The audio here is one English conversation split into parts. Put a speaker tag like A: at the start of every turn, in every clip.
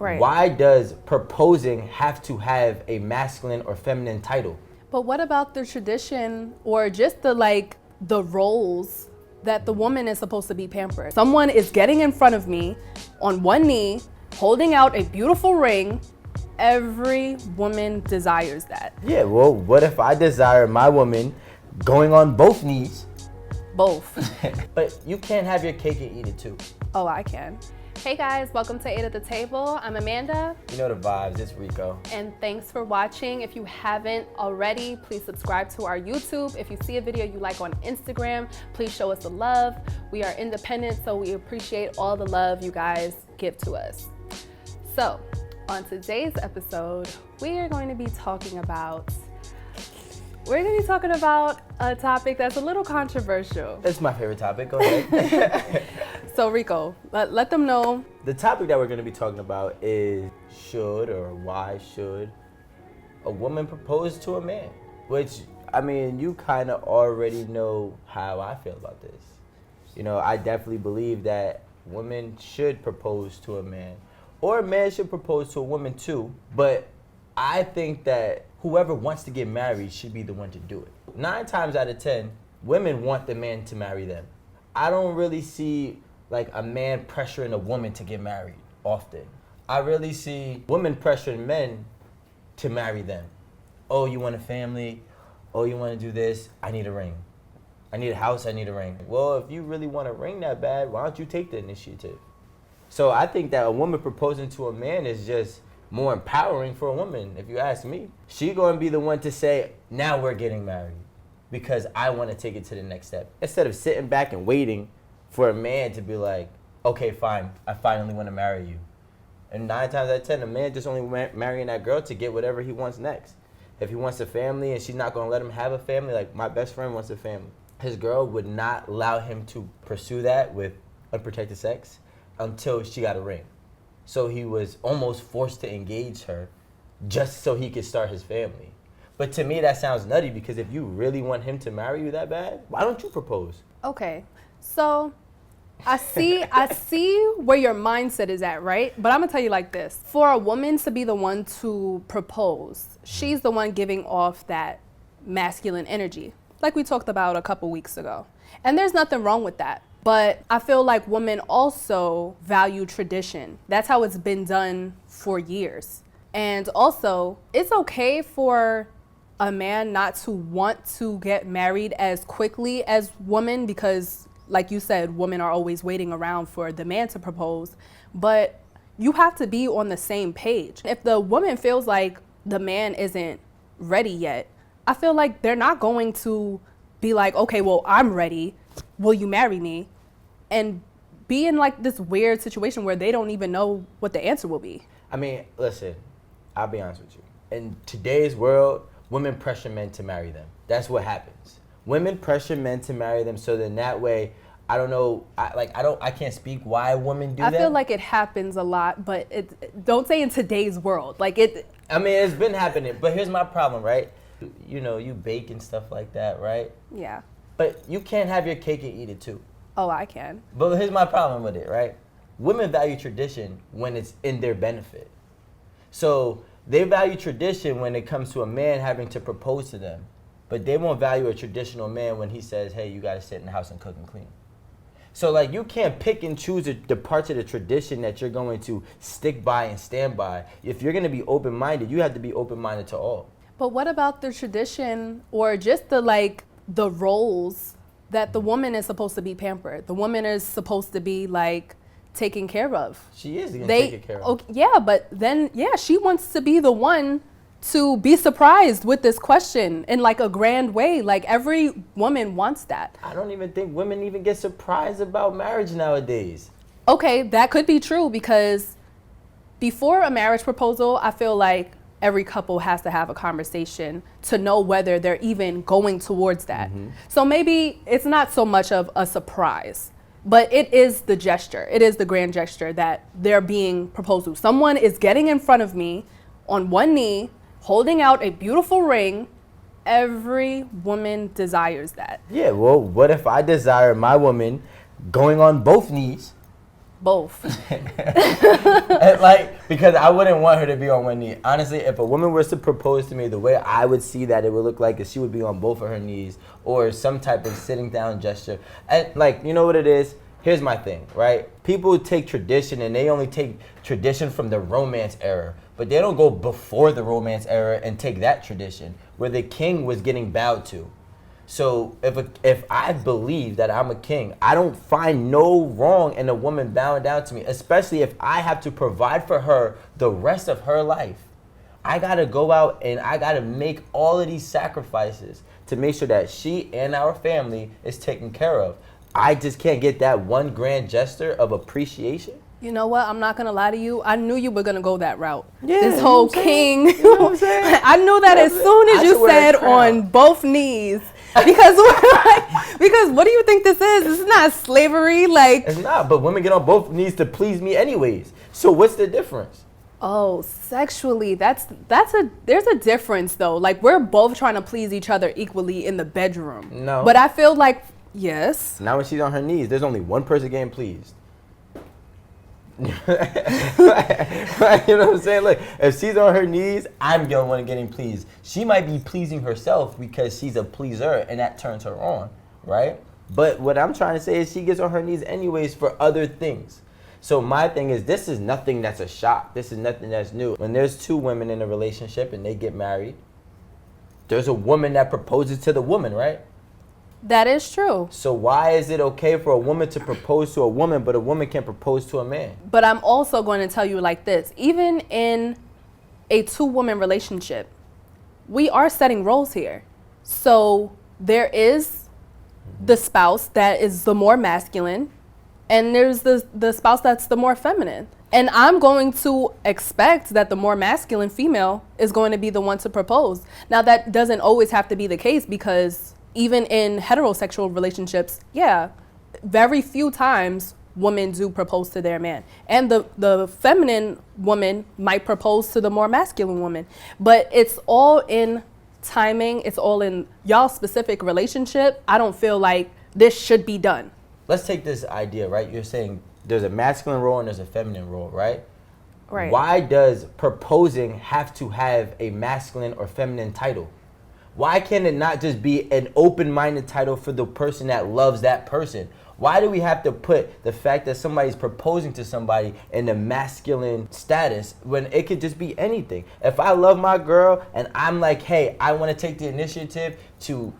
A: Right.
B: Why does proposing have to have a masculine or feminine title?
A: But what about the tradition or just the roles that the woman is supposed to be pampered? Someone is getting in front of me on one knee, holding out a beautiful ring. Every woman desires that.
B: Yeah, well, what if I desire my woman going on both knees?
A: Both.
B: But you can't have your cake and eat it too.
A: Oh, I can. Hey guys, welcome to 8 at the Table. I'm Amanda.
B: You know the vibes, it's Rico.
A: And thanks for watching. If you haven't already, please subscribe to our YouTube. If you see a video you like on Instagram, please show us the love. We are independent, so we appreciate all the love you guys give to us. So, on today's episode, we are going to be talking about a topic that's a little controversial.
B: It's my favorite topic, go ahead.
A: So Rico, let them know.
B: The topic that we're going to be talking about is why should a woman propose to a man? Which, I mean, you kind of already know how I feel about this. You know, I definitely believe that women should propose to a man, or a man should propose to a woman too, but I think that whoever wants to get married should be the one to do it. 9 times out of 10, women want the man to marry them. I don't really see like a man pressuring a woman to get married often. I really see women pressuring men to marry them. Oh, you want a family? Oh, you want to do this? I need a ring. I need a house, I need a ring. Well, if you really want a ring that bad, why don't you take the initiative? So I think that a woman proposing to a man is just more empowering for a woman, if you ask me. She's going to be the one to say, now we're getting married because I want to take it to the next step. Instead of sitting back and waiting for a man to be like, okay, fine, I finally want to marry you. And 9 times out of 10, a man just only marrying that girl to get whatever he wants next. If he wants a family and she's not going to let him have a family, like my best friend wants a family, his girl would not allow him to pursue that with unprotected sex until she got a ring. So he was almost forced to engage her just so he could start his family. But to me, that sounds nutty because if you really want him to marry you that bad, why don't you propose?
A: Okay, so I see where your mindset is at, right? But I'm gonna tell you like this. For a woman to be the one to propose, she's the one giving off that masculine energy, like we talked about a couple weeks ago. And there's nothing wrong with that. But I feel like women also value tradition. That's how it's been done for years. And also, it's okay for a man not to want to get married as quickly as women because, like you said, women are always waiting around for the man to propose. But you have to be on the same page. If the woman feels like the man isn't ready yet, I feel like they're not going to be like, okay, well, I'm ready. Will you marry me? And be in like this weird situation where they don't even know what the answer will be.
B: I mean, listen, I'll be honest with you. In today's world, women pressure men to marry them. That's what happens. Women pressure men to marry them so then that way, I don't know, I can't speak why women do that.
A: I feel like it happens a lot, but don't say in today's world.
B: I mean, it's been happening, but here's my problem, right? You know, you bake and stuff like that, right?
A: Yeah.
B: But you can't have your cake and eat it too.
A: Oh, I can.
B: But here's my problem with it, right? Women value tradition when it's in their benefit. So they value tradition when it comes to a man having to propose to them. But they won't value a traditional man when he says, hey, you got to sit in the house and cook and clean. So like you can't pick and choose the parts of the tradition that you're going to stick by and stand by. If you're going to be open-minded, you have to be open-minded to all.
A: But what about the tradition or just the roles that the woman is supposed to be pampered? The woman is supposed to be like taken care of.
B: She is getting taken care of.
A: Okay, yeah, but then, she wants to be the one to be surprised with this question in like a grand way. Like every woman wants that.
B: I don't even think women even get surprised about marriage nowadays.
A: Okay, that could be true because before a marriage proposal, I feel like every couple has to have a conversation to know whether they're even going towards that. Mm-hmm. So maybe it's not so much of a surprise, but it is the gesture. It is the grand gesture that they're being proposed to. Someone is getting in front of me on one knee, holding out a beautiful ring. Every woman desires that.
B: Yeah, well, what if I desire my woman going on both knees,
A: Both.
B: And, like, because I wouldn't want her to be on one knee. Honestly, if a woman was to propose to me, the way I would see that it would look like is she would be on both of her knees or some type of sitting down gesture. And, like, you know what it is? Here's my thing, right? People take tradition and they only take tradition from the Romance era, but they don't go before the Romance era and take that tradition where the king was getting bowed to. So if I believe that I'm a king, I don't find no wrong in a woman bowing down to me, especially if I have to provide for her the rest of her life. I gotta go out and I gotta make all of these sacrifices to make sure that she and our family is taken care of. I just can't get that one grand gesture of appreciation.
A: You know what? I'm not gonna lie to you. I knew you were gonna go that route.
B: Yeah,
A: this
B: you know
A: whole
B: what I'm
A: king.
B: saying? You know what I'm saying?
A: I knew that as soon as
B: I
A: you
B: should wear a
A: said
B: crown.
A: on both knees. Because because what do you think this is? This is not slavery. Like,
B: It's not, but women get on both knees to please me anyways. So what's the difference?
A: oh, sexually, there's a difference though. Like, we're both trying to please each other equally in the bedroom.
B: No.
A: But I feel like yes.
B: Now when she's on her knees, there's only one person getting pleased. You know what I'm saying? Look, if she's on her knees, I'm the one getting pleased. She might be pleasing herself because she's a pleaser and that turns her on, right? But what I'm trying to say is she gets on her knees anyways for other things. So my thing is, this is nothing that's a shock. This is nothing that's new. When there's two women in a relationship and they get married, there's a woman that proposes to the woman, right?
A: That is true.
B: So why is it okay for a woman to propose to a woman, but a woman can't propose to a man?
A: But I'm also going to tell you like this. Even in a two-woman relationship, we are setting roles here. So there is the spouse that is the more masculine, and there's the spouse that's the more feminine. And I'm going to expect that the more masculine female is going to be the one to propose. Now, that doesn't always have to be the case, because even in heterosexual relationships, yeah, very few times women do propose to their man. And the feminine woman might propose to the more masculine woman. But it's all in timing. It's all in y'all's specific relationship. I don't feel like this should be done.
B: Let's take this idea, right? You're saying there's a masculine role and there's a feminine role, right?
A: Right.
B: Why does proposing have to have a masculine or feminine title? Why can it not just be an open-minded title for the person that loves that person? Why do we have to put the fact that somebody's proposing to somebody in a masculine status when it could just be anything? If I love my girl and I'm like, hey, I want to take the initiative to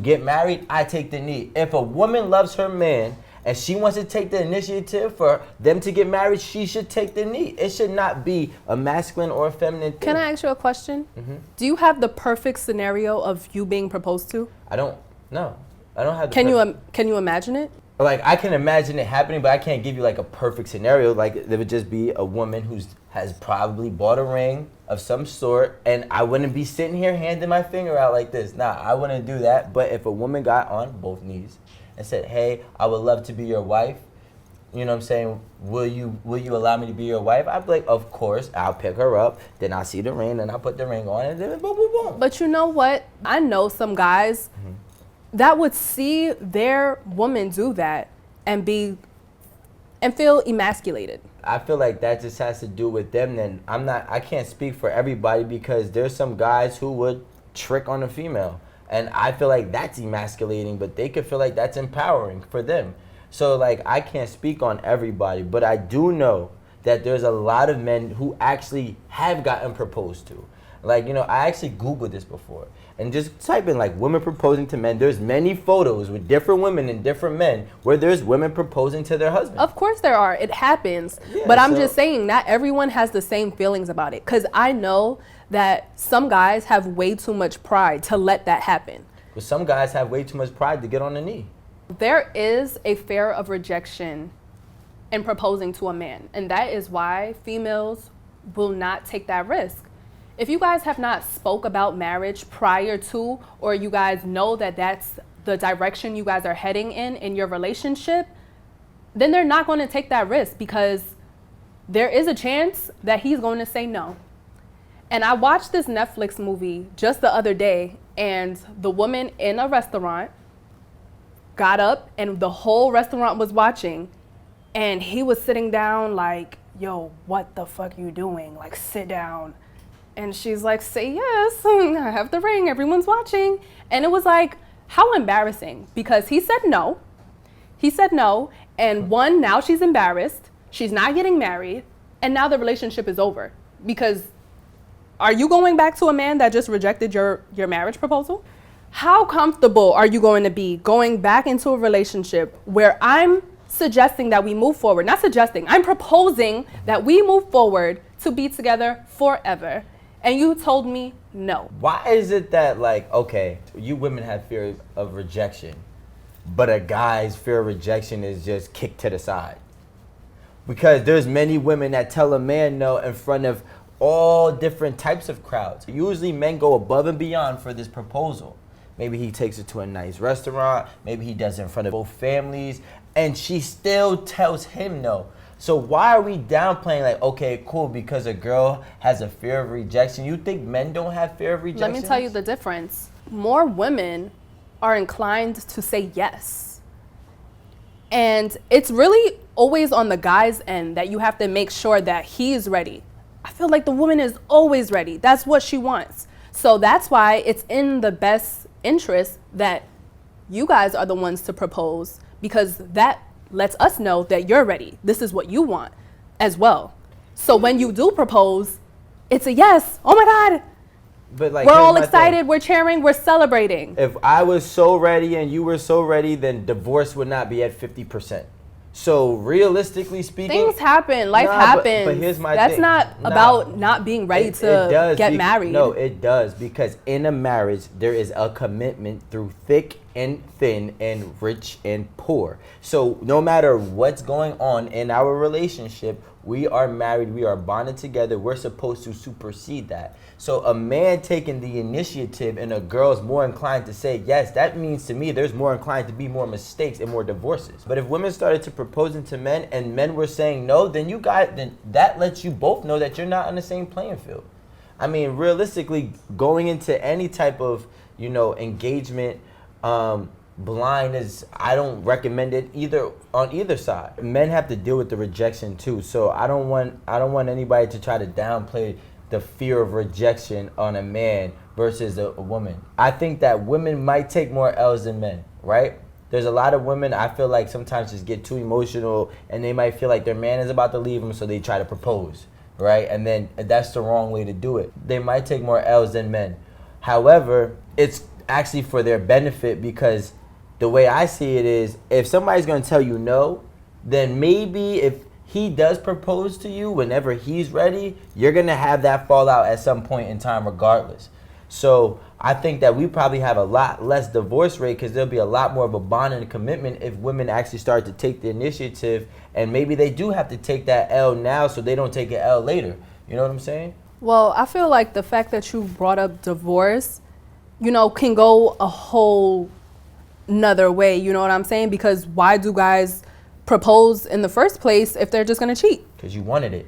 B: get married, I take the knee. If a woman loves her man and she wants to take the initiative for them to get married, she should take the knee. It should not be a masculine or a feminine thing.
A: Can I ask you a question? Do you have the perfect scenario of you being proposed to?
B: I don't have the
A: Can you imagine it?
B: Like, I can imagine it happening, but I can't give you like a perfect scenario. Like, there would just be a woman who has probably bought a ring of some sort, and I wouldn't be sitting here handing my finger out like this. Nah, I wouldn't do that. But if a woman got on both knees and said, hey, I would love to be your wife, you know what I'm saying, will you allow me to be your wife? I'd be like, of course. I'll pick her up, then I'll see the ring, and I'll put the ring on, and then boom, boom, boom.
A: But you know what? I know some guys that would see their woman do that and feel emasculated.
B: I feel like that just has to do with them. Then I can't speak for everybody, because there's some guys who would trick on a female. And I feel like that's emasculating, but they could feel like that's empowering for them. So, like, I can't speak on everybody, but I do know that there's a lot of men who actually have gotten proposed to. Like, you know, I actually Googled this before. And just type in, like, women proposing to men. There's many photos with different women and different men where there's women proposing to their husband.
A: Of course there are. It happens.
B: Yeah,
A: but I'm
B: so-
A: just saying, not everyone has the same feelings about it. Because I know that some guys have way too much pride to let that happen.
B: But some guys have way too much pride to get on the knee.
A: There is a fear of rejection in proposing to a man. And that is why females will not take that risk. If you guys have not spoke about marriage prior to, or you guys know that that's the direction you guys are heading in your relationship, then they're not going to take that risk, because there is a chance that he's going to say no. And I watched this Netflix movie just the other day, and the woman in a restaurant got up and the whole restaurant was watching, And he was sitting down like, yo, what the fuck you doing? Like, sit down. And she's like, say yes, I have the ring, everyone's watching. And it was like, how embarrassing, because he said no. He said no, and one, now she's embarrassed. She's not getting married, and now the relationship is over. Because are you going back to a man that just rejected your marriage proposal? How comfortable are you going to be going back into a relationship where I'm suggesting that we move forward? Not suggesting, I'm proposing that we move forward to be together forever. And you told me no.
B: Why is it that, like, okay, you women have fear of rejection, but a guy's fear of rejection is just kicked to the side? Because there's many women that tell a man no in front of all different types of crowds. Usually men go above and beyond for this proposal. Maybe he takes her to a nice restaurant, maybe he does it in front of both families, and she still tells him no. So why are we downplaying, like, okay, cool, because a girl has a fear of rejection? You think men don't have fear of rejection?
A: Let me tell you the difference. More women are inclined to say yes. And it's really always on the guy's end that you have to make sure that he's ready. I feel like the woman is always ready. That's what she wants. So that's why it's in the best interest that you guys are the ones to propose, because that lets us know that you're ready. This is what you want as well. So when you do propose, it's a yes. Oh my God.
B: But like,
A: we're all excited, we're cheering, we're celebrating.
B: If I was so ready and you were so ready, then divorce would not be at 50%. So realistically speaking,
A: things happen, life happens.
B: But here's my
A: That's
B: thing.
A: not about not being ready to get married.
B: No, it does, because in a marriage there is a commitment through thick and thin and rich and poor. So no matter what's going on in our relationship, we are married, we are bonded together, we're supposed to supersede that. So a man taking the initiative and a girl's more inclined to say yes, that means to me there's more inclined to be more mistakes and more divorces. But if women started to proposing to men and men were saying no, then that lets you both know that you're not on the same playing field. I mean, realistically, going into any type of, engagement, blind is, I don't recommend it either on either side. Men have to deal with the rejection too. So I don't want anybody to try to downplay the fear of rejection on a man versus a woman. I think that women might take more L's than men, right? There's a lot of women I feel like sometimes just get too emotional and they might feel like their man is about to leave them, so they try to propose, right? And then that's the wrong way to do it. They might take more L's than men. However, it's actually for their benefit, because the way I see it is, if somebody's going to tell you no, then maybe if he does propose to you whenever he's ready, you're going to have that fallout at some point in time regardless. So I think that we probably have a lot less divorce rate, because there'll be a lot more of a bond and a commitment if women actually start to take the initiative, and maybe they do have to take that L now so they don't take an L later. You know what I'm saying?
A: Well, I feel like the fact that you brought up divorce, can go a whole another way, you know what I'm saying? Because why do guys propose in the first place if they're just gonna cheat?
B: Because you wanted it.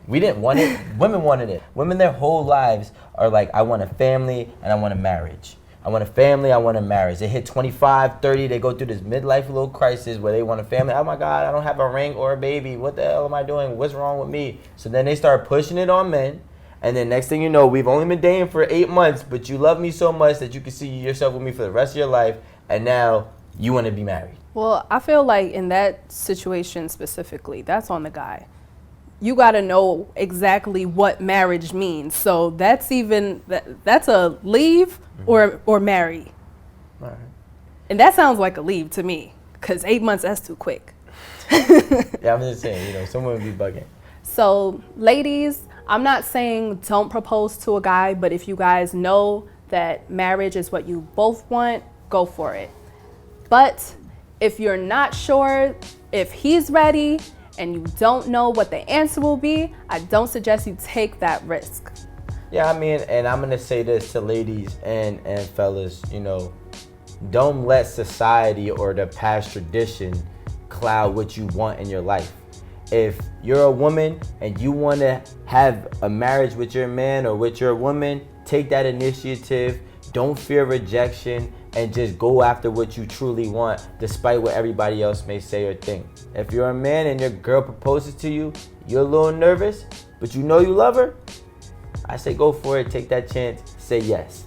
B: We didn't want it. Women wanted it. Women, their whole lives are like, I want a family and I want a marriage. I want a family, I want a marriage. They hit 25, 30, they go through this midlife little crisis where they want a family. Oh my God, I don't have a ring or a baby. What the hell am I doing? What's wrong with me? So then they start pushing it on men. And then next thing you know, we've only been dating for 8 months, but you love me so much that you can see yourself with me for the rest of your life. And now you want to be married.
A: Well, I feel like in that situation specifically, that's on the guy. You got to know exactly what marriage means. So that's a leave or marry.
B: All right.
A: And that sounds like a leave to me, because 8 months, that's too quick.
B: Yeah, I'm just saying, someone would be bugging.
A: So ladies, I'm not saying don't propose to a guy, but if you guys know that marriage is what you both want, go for it. But if you're not sure if he's ready and you don't know what the answer will be, I don't suggest you take that risk.
B: Yeah, I mean, and I'm going to say this to ladies and fellas, don't let society or the past tradition cloud what you want in your life. If you're a woman and you want to have a marriage with your man or with your woman, take that initiative. Don't fear rejection. and just go after what you truly want, despite what everybody else may say or think. If you're a man and your girl proposes to you, you're a little nervous, but you know you love her, I say go for it, take that chance, say yes.